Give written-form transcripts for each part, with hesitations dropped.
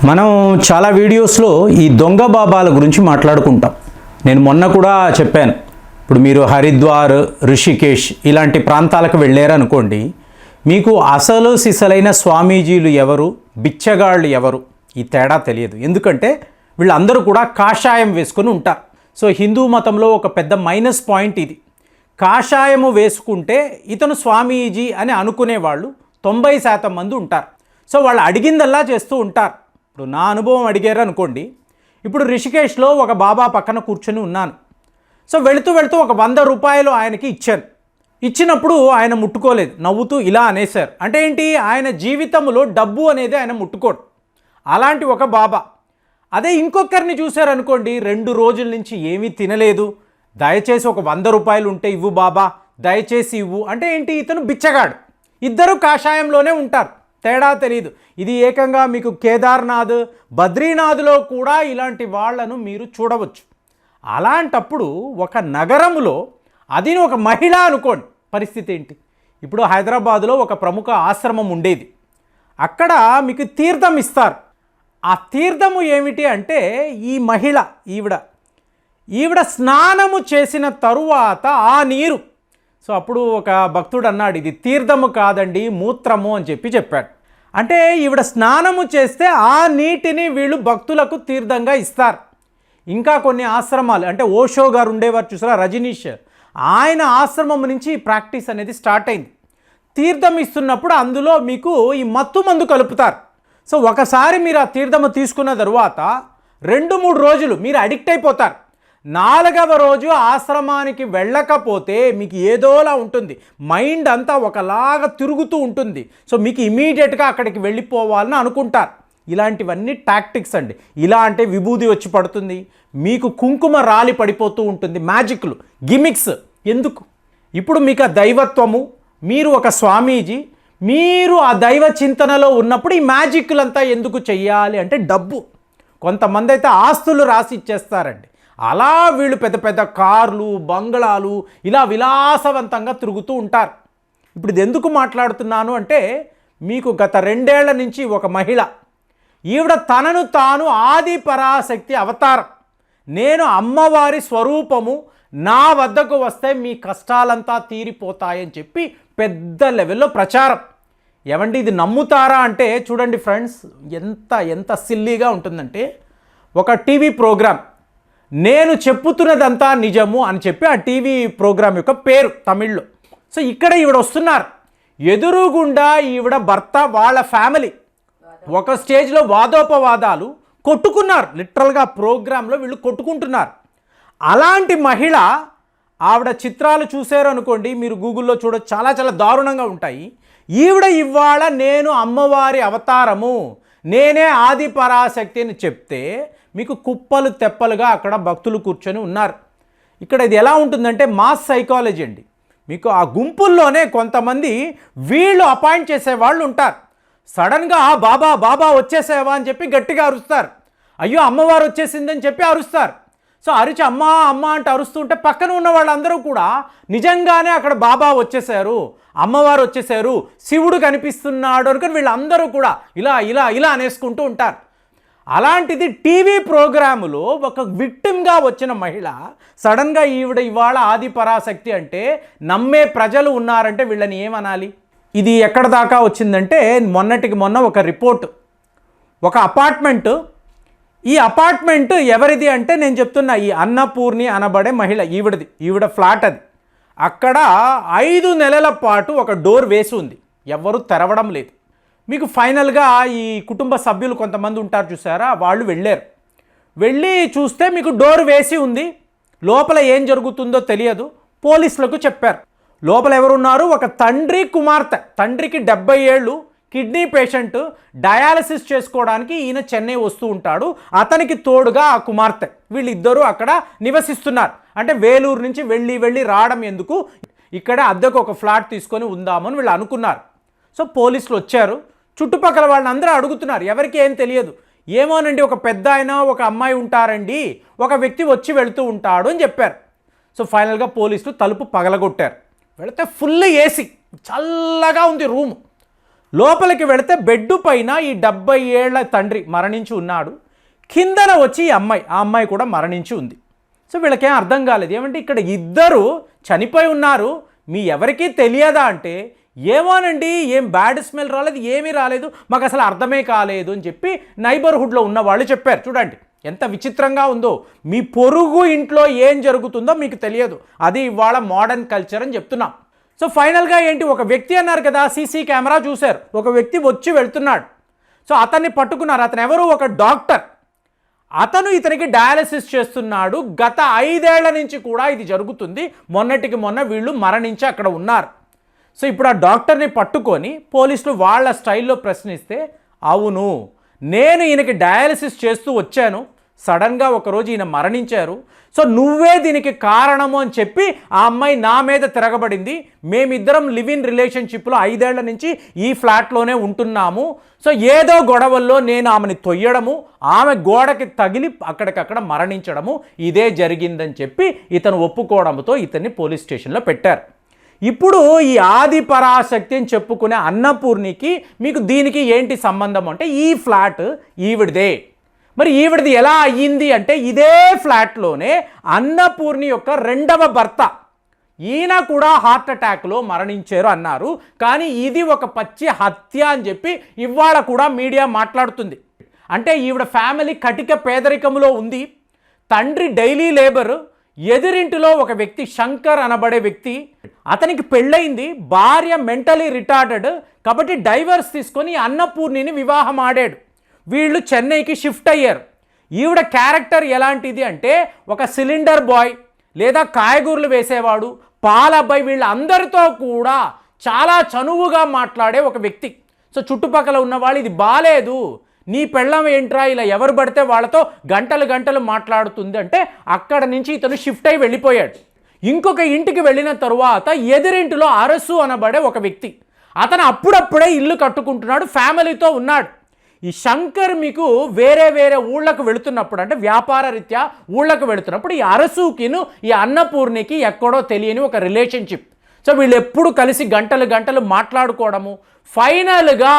మనం చాలా వీడియోస్లో ఈ దొంగ బాబాల గురించి మాట్లాడుకుంటాం. నేను మొన్న కూడా చెప్పాను. ఇప్పుడు మీరు హరిద్వార్, రిషికేష్ ఇలాంటి ప్రాంతాలకు వెళ్ళారనుకోండి, మీకు అసలు సిసలైన స్వామీజీలు ఎవరు, బిచ్చగాళ్ళు ఎవరు ఈ తేడా తెలియదు. ఎందుకంటే వీళ్ళందరూ కూడా కాషాయం వేసుకొని ఉంటారు. సో హిందూ మతంలో ఒక పెద్ద మైనస్ పాయింట్ ఇది. కాషాయము వేసుకుంటే ఇతను స్వామీజీ అని అనుకునేవాళ్ళు 90% మంది ఉంటారు. సో వాళ్ళు అడిగిందల్లా చేస్తూ ఉంటారు. ఇప్పుడు నా అనుభవం అడిగారు అనుకోండి, ఇప్పుడు రిషికేష్లో ఒక బాబా పక్కన కూర్చొని ఉన్నాను. సో వెళుతూ వెళుతూ ఒక 100 రూపాయలు ఆయనకి ఇచ్చాను. ఇచ్చినప్పుడు ఆయన ముట్టుకోలేదు, నవ్వుతూ ఇలా అనేశారు. అంటే ఏంటి, ఆయన జీవితంలో డబ్బు అనేది ఆయన ముట్టుకోడు. అలాంటి ఒక బాబా. అదే ఇంకొకరిని చూశారనుకోండి, 2 రోజుల నుంచి ఏమీ తినలేదు, దయచేసి ఒక 100 రూపాయలు ఉంటే ఇవ్వు బాబా, దయచేసి ఇవ్వు అంటే ఏంటి, ఇతను బిచ్చగాడు. ఇద్దరు కాషాయంలోనే ఉంటారు, తేడా తెలియదు. ఇది ఏకంగా మీకు కేదార్నాథ్, బద్రీనాథ్లో కూడా ఇలాంటి వాళ్లను మీరు చూడవచ్చు. అలాంటప్పుడు ఒక నగరంలో, అది ఒక మహిళ అనుకోండి, పరిస్థితి ఏంటి? ఇప్పుడు హైదరాబాదులో ఒక ప్రముఖ ఆశ్రమం ఉండేది. అక్కడ మీకు తీర్థం ఇస్తారు. ఆ తీర్థము ఏమిటి అంటే, ఈ మహిళ ఈవిడ స్నానము చేసిన తరువాత ఆ నీరు, సో అప్పుడు ఒక భక్తుడు అన్నాడు, ఇది తీర్థము కాదండి, మూత్రము అని చెప్పాడు. అంటే ఈవిడ స్నానము చేస్తే ఆ నీటిని వీళ్ళు భక్తులకు తీర్థంగా ఇస్తారు. ఇంకా కొన్ని ఆశ్రమాలు, అంటే ఓషో గారు ఉండేవారు చూసారా, రజనీష్, ఆయన ఆశ్రమం నుంచి ఈ ప్రాక్టీస్ అనేది స్టార్ట్ అయింది. తీర్థం ఇస్తున్నప్పుడు అందులో మీకు ఈ మత్తు మందు కలుపుతారు. సో ఒకసారి మీరు ఆ తీర్థము తీసుకున్న తరువాత 2-3 రోజులు మీరు అడిక్ట్ అయిపోతారు. 4వ రోజు ఆశ్రమానికి వెళ్ళకపోతే మీకు ఏదోలా ఉంటుంది, మైండ్ అంతా ఒకలాగా తిరుగుతూ ఉంటుంది. సో మీకు ఇమీడియట్గా అక్కడికి వెళ్ళిపోవాలని అనుకుంటారు. ఇలాంటివన్నీ టాక్టిక్స్ అండి. ఇలా అంటే విభూది వచ్చి పడుతుంది, మీకు కుంకుమ రాలి పడిపోతూ ఉంటుంది, మ్యాజిక్లు, గిమిక్స్. ఎందుకు? ఇప్పుడు మీకు ఆ దైవత్వము, మీరు ఒక స్వామీజీ, మీరు ఆ దైవ చింతనలో ఉన్నప్పుడు ఈ మ్యాజిక్లంతా ఎందుకు చెయ్యాలి అంటే డబ్బు. కొంతమంది అయితే ఆస్తులు రాసి ఇచ్చేస్తారండి. అలా వీళ్ళు పెద్ద పెద్ద కార్లు, బంగ్లాలు ఇలా విలాసవంతంగా తిరుగుతూ ఉంటారు. ఇప్పుడు ఇది ఎందుకు మాట్లాడుతున్నాను అంటే, మీకు గత 2 ఏళ్ల నుంచి ఒక మహిళ, ఈవిడ తనను తాను ఆది పరాశక్తి అవతారం, నేను అమ్మవారి స్వరూపము, నా వద్దకు వస్తే మీ కష్టాలంతా తీరిపోతాయని చెప్పి పెద్ద లెవెల్లో ప్రచారం. ఏమండి ఇది నమ్ముతారా అంటే, చూడండి ఫ్రెండ్స్, ఎంత సిల్లీగా ఉంటుందంటే, ఒక టీవీ ప్రోగ్రాం, నేను చెప్పుతున్నదంతా నిజము అని చెప్పి ఆ టీవీ ప్రోగ్రాం యొక్క పేరు తమిళ్లో. సో ఇక్కడ ఈవిడ వస్తున్నారు, ఎదురుగుండా ఈవిడ భర్త, వాళ్ళ ఫ్యామిలీ ఒక స్టేజ్లో వాదోపవాదాలు కొట్టుకున్నారు. లిటరల్గా ప్రోగ్రాంలో వీళ్ళు కొట్టుకుంటున్నారు. అలాంటి మహిళ, ఆవిడ చిత్రాలు చూసారు అనుకోండి, మీరు గూగుల్లో చూడొచ్చు, చాలా చాలా దారుణంగా ఉంటాయి. ఈవిడ ఇవాళ నేను అమ్మవారి అవతారము, నేనే ఆది పరాశక్తి అని చెప్తే మీకు కుప్పలు తెప్పలుగా అక్కడ భక్తులు కూర్చొని ఉన్నారు. ఇక్కడ ఇది ఎలా ఉంటుందంటే మాస్ సైకాలజీ అండి. మీకు ఆ గుంపుల్లోనే కొంతమంది వీళ్ళు అపాయింట్ చేసేవాళ్ళు ఉంటారు. సడన్గా బాబా బాబా వచ్చేసేవా అని చెప్పి గట్టిగా అరుస్తారు, అయ్యో అమ్మవారు వచ్చేసిందని చెప్పి అరుస్తారు. సో అరిచి అమ్మా అమ్మ అంటే అరుస్తుంటే పక్కన ఉన్న వాళ్ళందరూ కూడా నిజంగానే అక్కడ బాబా వచ్చేసారు, అమ్మవారు వచ్చేసారు, శివుడు కనిపిస్తున్నాడు అనుకుని వీళ్ళందరూ కూడా ఇలా ఇలా ఇలా అనేసుకుంటూ ఉంటారు. అలాంటిది టీవీ ప్రోగ్రాములో ఒక విక్టిమ్గా వచ్చిన మహిళ సడన్గా ఈవిడ ఇవాళ ఆది పరాశక్తి అంటే నమ్మే ప్రజలు ఉన్నారంటే వీళ్ళని ఏమనాలి? ఇది ఎక్కడ దాకా వచ్చిందంటే, మొన్నటికి మొన్న ఒక రిపోర్ట్, ఒక అపార్ట్మెంటు, ఈ అపార్ట్మెంట్ ఎవరిది అంటే నేను చెప్తున్నా, ఈ అన్నపూర్ణి అనబడే మహిళ, ఈవిడ ఫ్లాట్ అది. అక్కడ 5 నెలల పాటు ఒక డోర్ వేసి ఉంది, ఎవరు తెరవడం లేదు. మీకు ఫైనల్గా ఈ కుటుంబ సభ్యులు కొంతమంది ఉంటారు చూసారా, వాళ్ళు వెళ్ళి చూస్తే మీకు డోర్ వేసి ఉంది, లోపల ఏం జరుగుతుందో తెలియదు. పోలీసులకు చెప్పారు. లోపల ఎవరున్నారు? ఒక తండ్రి కుమార్తె, తండ్రికి 70 ఏళ్ళు, కిడ్నీ పేషెంట్, డయాలసిస్ చేసుకోవడానికి ఈయన చెన్నై వస్తూ ఉంటాడు, అతనికి తోడుగా ఆ కుమార్తె, వీళ్ళిద్దరూ అక్కడ నివసిస్తున్నారు. అంటే వేలూరు నుంచి వెళ్ళి రావడం ఎందుకు, ఇక్కడ అద్దెకు ఒక ఫ్లాట్ తీసుకొని ఉందామని వీళ్ళు అనుకున్నారు. సో పోలీసులు వచ్చారు, చుట్టుపక్కల వాళ్ళని అందరూ అడుగుతున్నారు, ఎవరికి ఏం తెలియదు. ఏమోనండి, ఒక పెద్ద ఆయన, ఒక అమ్మాయి ఉంటారండి, ఒక వ్యక్తి వచ్చి వెళుతూ ఉంటాడు అని చెప్పారు. సో ఫైనల్గా పోలీసులు తలుపు పగలగొట్టారు. వెళితే ఫుల్ ఏసీ, చల్లగా ఉంది రూము. లోపలికి వెళితే బెడ్డు పైన ఈ 70 ఏళ్ల తండ్రి మరణించి ఉన్నాడు. కిందన వచ్చి ఆ అమ్మాయి కూడా మరణించి ఉంది. సో వీళ్ళకేం అర్థం కాలేదు, ఏమంటే ఇక్కడ ఇద్దరు చనిపోయి ఉన్నారు, మీ ఎవరికీ తెలియదా అంటే, ఏమోనండి, ఏం బ్యాడ్ స్మెల్ రాలేదు, ఏమీ రాలేదు, మాకు అసలు అర్థమే కాలేదు అని చెప్పి నైబర్హుడ్లో ఉన్న వాళ్ళు చెప్పారు. చూడండి ఎంత విచిత్రంగా ఉందో, మీ పొరుగు ఇంట్లో ఏం జరుగుతుందో మీకు తెలియదు, అది ఇవాళ మోడర్న్ కల్చర్ అని చెప్తున్నాం. సో ఫైనల్గా ఏంటి, ఒక వ్యక్తి అన్నారు కదా, సీసీ కెమెరా చూశారు, ఒక వ్యక్తి వచ్చి వెళ్తున్నాడు. సో అతన్ని పట్టుకున్నారు. అతను ఎవరు, ఒక డాక్టర్. అతను ఇతనికి డయాలసిస్ చేస్తున్నాడు. గత 5 ఏళ్ల నుంచి కూడా ఇది జరుగుతుంది. మొన్నటికి మొన్న వీళ్ళు మరణించి అక్కడ ఉన్నారు. సో ఇప్పుడు ఆ డాక్టర్ని పట్టుకొని పోలీసులు వాళ్ళ స్టైల్లో ప్రశ్నిస్తే, అవును, నేను ఈయనకి డయాలసిస్ చేస్తూ వచ్చాను, సడన్గా ఒకరోజు ఈయన మరణించారు, సో నువ్వే దీనికి కారణము అని చెప్పి ఆ అమ్మాయి నా మీద తిరగబడింది. మేమిద్దరం లివ్ ఇన్ రిలేషన్షిప్లో 5 ఏళ్ల నుంచి ఈ ఫ్లాట్లోనే ఉంటున్నాము. సో ఏదో గొడవల్లో నేను ఆమెని తొయ్యడము, ఆమె గోడకి తగిలి అక్కడికక్కడ మరణించడము, ఇదే జరిగిందని చెప్పి ఇతను ఒప్పుకోవడంతో ఇతన్ని పోలీస్ స్టేషన్లో పెట్టారు. ఇప్పుడు ఈ ఆది పరాశక్తి అని చెప్పుకునే అన్నపూర్ణికి మీకు దీనికి ఏంటి సంబంధం అంటే, ఈ ఫ్లాట్ ఈవిడిదే. మరి ఈవిడిది ఎలా అయ్యింది అంటే, ఇదే ఫ్లాట్లోనే అన్నపూర్ణి యొక్క 2వ భర్త, ఈయన కూడా హార్ట్ అటాక్లో మరణించారు అన్నారు. కానీ ఇది ఒక పచ్చి హత్య అని చెప్పి ఇవాళ కూడా మీడియా మాట్లాడుతుంది. అంటే ఈవిడ ఫ్యామిలీ కటిక పేదరికంలో ఉంది, తండ్రి డైలీ లేబర్, ఎదురింటిలో ఒక వ్యక్తి శంకర్ అనబడే వ్యక్తి, అతనికి పెళ్ళయింది, భార్య మెంటలీ రిటార్డెడ్, కాబట్టి డైవర్స్ తీసుకొని అన్నపూర్ణిని వివాహం ఆడాడు. వీళ్ళు చెన్నైకి షిఫ్ట్ అయ్యారు. ఈవిడ క్యారెక్టర్ ఎలాంటిది అంటే, ఒక సిలిండర్ బాయ్ లేదా కాయగూరలు వేసేవాడు, పాల అబ్బాయి, వీళ్ళందరితో కూడా చాలా చనువుగా మాట్లాడే ఒక వ్యక్తి. సో చుట్టుపక్కల ఉన్న వాళ్ళు, ఇది బాలేదు, నీ పెళ్ళం ఏంట్రా ఇలా ఎవరు పడితే వాళ్ళతో గంటలు గంటలు మాట్లాడుతుంది అంటే, అక్కడ నుంచి ఇతను షిఫ్ట్ అయి వెళ్ళిపోయాడు. ఇంకొక ఇంటికి వెళ్ళిన తరువాత ఎదురింటిలో అరసు అనబడే ఒక వ్యక్తి, అతను అప్పుడప్పుడే ఇల్లు కట్టుకుంటున్నాడు, ఫ్యామిలీతో ఉన్నాడు. ఈ శంకర్ మీకు వేరే వేరే ఊళ్ళకు వెళుతున్నప్పుడు, అంటే వ్యాపార రీత్యా ఊళ్ళకు వెళుతున్నప్పుడు, ఈ అరసుకిను ఈ అన్నపూర్ణికి ఎక్కడో తెలియని ఒక రిలేషన్షిప్. సో వీళ్ళు ఎప్పుడు కలిసి గంటలు గంటలు మాట్లాడుకోవడము, ఫైనల్గా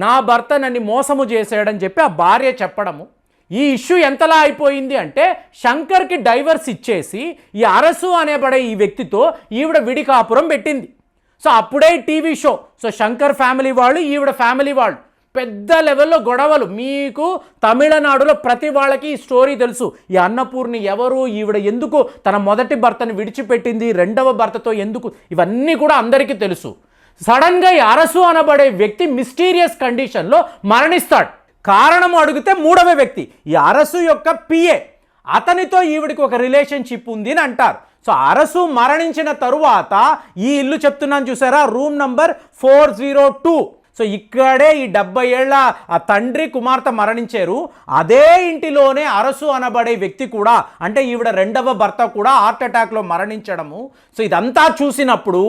నా భర్త నన్ను మోసము చేసాడని చెప్పి ఆ భార్య చెప్పడము. ఈ ఇష్యూ ఎంతలా అయిపోయింది అంటే, శంకర్కి డైవర్స్ ఇచ్చేసి ఈ అరసు అనేబడే ఈ వ్యక్తితో ఈవిడ విడికాపురం పెట్టింది. సో అప్పుడే TV show. So Shankar family వాళ్ళు, ఈవిడ ఫ్యామిలీ వాళ్ళు, పెద్ద లెవెల్లో గొడవలు. మీకు తమిళనాడులో ప్రతి వాళ్ళకి ఈ స్టోరీ తెలుసు. ఈ అన్నపూర్ణి ఎవరు, ఈవిడ ఎందుకు తన మొదటి భర్తను విడిచిపెట్టింది, 2వ భర్తతో ఎందుకు, ఇవన్నీ కూడా అందరికీ తెలుసు. సడన్గా ఈ అరసు అనబడే వ్యక్తి మిస్టీరియస్ కండిషన్లో మరణిస్తాడు. కారణం అడిగితే 3వ వ్యక్తి, ఈ అరసు యొక్క పిఏ, అతనితో ఈవిడికి ఒక రిలేషన్షిప్ ఉంది అని అంటారు. సో అరసు మరణించిన తరువాత ఈ ఇల్లు చెప్తున్నాను చూసారా, రూమ్ నంబర్ 402. సో ఇక్కడే ఈ 70 ఏళ్ల ఆ తండ్రి కుమార్తె మరణించారు. అదే ఇంటిలోనే అరసు అనబడే వ్యక్తి కూడా, అంటే ఈవిడ 2వ భర్త కూడా హార్ట్ అటాక్లో మరణించడము. సో ఇదంతా చూసినప్పుడు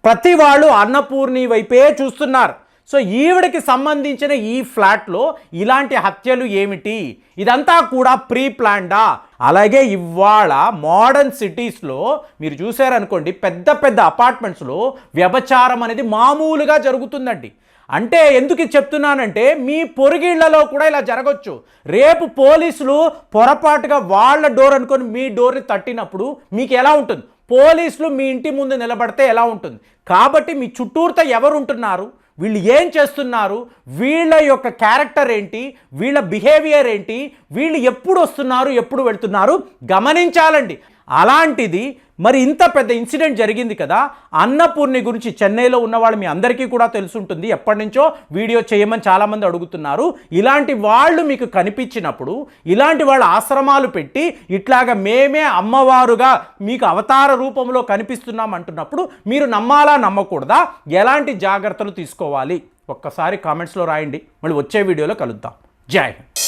ప్రతి వాళ్ళు అన్నపూర్ణి వైపే చూస్తున్నారు. సో ఈవిడకి సంబంధించిన ఈ ఫ్లాట్లో ఇలాంటి హత్యలు ఏమిటి, ఇదంతా కూడా ప్రీ ప్లాన్డా? అలాగే ఇవాళ మోడర్న్ సిటీస్లో మీరు చూసారనుకోండి, పెద్ద పెద్ద అపార్ట్మెంట్స్లో వ్యభిచారం అనేది మామూలుగా జరుగుతుందండి. అంటే ఎందుకు చెప్తున్నానంటే, మీ పొరుగిళ్లలో కూడా ఇలా జరగవచ్చు. రేపు పోలీసులు పొరపాటుగా వాళ్ళ డోర్ అనుకొని మీ డోర్ని తట్టినప్పుడు మీకు ఎలా ఉంటుంది? పోలీసులు మీ ఇంటి ముందు నిలబడితే ఎలా ఉంటుంది? కాబట్టి మీ చుట్టూరుతో ఎవరు ఉంటున్నారు, వీళ్ళు ఏం చేస్తున్నారు, వీళ్ళ యొక్క క్యారెక్టర్ ఏంటి, వీళ్ళ బిహేవియర్ ఏంటి, వీళ్ళు ఎప్పుడు వస్తున్నారు ఎప్పుడు వెళ్తున్నారు గమనించాలండి. అలాంటిది మరి ఇంత పెద్ద ఇన్సిడెంట్ జరిగింది కదా. అన్నపూర్ణి గురించి చెన్నైలో ఉన్నవాళ్ళు మీ అందరికీ కూడా తెలుసుంటుంది, ఎప్పటి నుంచో వీడియో చేయమని చాలామంది అడుగుతున్నారు. ఇలాంటి వాళ్ళు మీకు కనిపించినప్పుడు, ఇలాంటి వాళ్ళ ఆశ్రమాలు పెట్టి ఇట్లాగా మేమే అమ్మవారుగా మీకు అవతార రూపంలో కనిపిస్తున్నాం అంటున్నప్పుడు మీరు నమ్మాలా నమ్మకూడదా, ఎలాంటి జాగ్రత్తలు తీసుకోవాలి ఒక్కసారి కామెంట్స్లో రాయండి. మళ్ళీ వచ్చే వీడియోలో కలుద్దాం. జై హింద్.